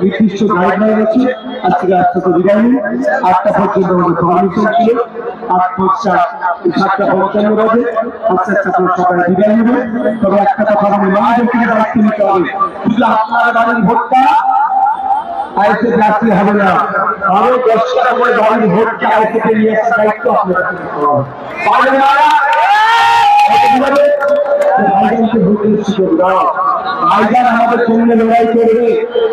নির্দিষ্ট গাইডলাইন আছে। আজকে আজকে তো বিদায় নেই, 8টা পর্যন্ত আমাদের পারমিশন ছিল, 7:55 বাজে আস্তে আস্তে আপনারা সবাই বিদায় নেবেন। তবে একটা কথা আমি মায়েদেরকে দায়িত্ব নিতে হবে, শুধু আপনার বাড়ির ভোটটা আইসে রাত্রি হবে না, আরো 10টা করে বাড়ির ভোটটা আইসে নিয়ে আসার দায়িত্ব আপনারা নিতে হবে। ভাইজান আমাদের জন্য লড়াই করবে,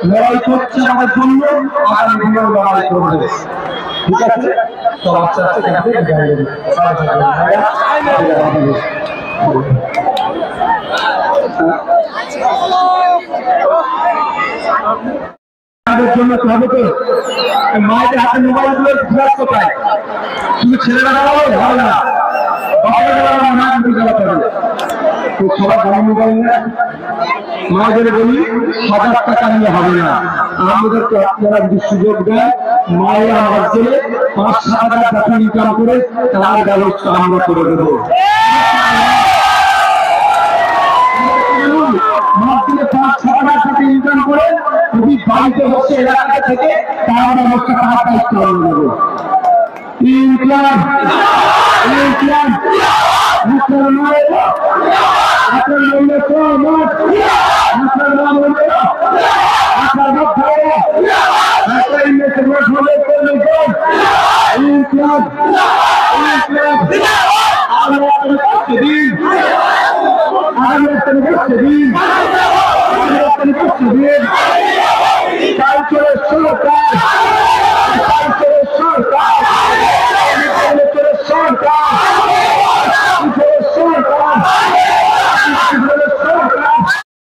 লড়াই করছে আমাদের জন্য, আগামী দিনেও লড়াই করবে। ঠিক আছে, তো আস্তে আস্তে আমাদের জন্য হবে তো মায়েদের হাতে মোবাইল গুলো ফ্ল্যাশ কোথায়, শুধু ছেলেরা হবে না, মায়েদের বলি 1000 টাকা নিয়ে হবে না, আমাদেরকে আপনারা যদি সুযোগ দেন মায়েরা আমার ছেলে 5-7 হাজার টাকা ইনকাম করে তার ব্যবস্থা আমরা করে দেবো। মাসে 5-7 হাজার টাকা ইনকাম করে যদি বাড়িতে বসে এলাকা থেকে তার ব্যবস্থা তার দায়িত্ব আমরা নেবো। ইনকাম দিন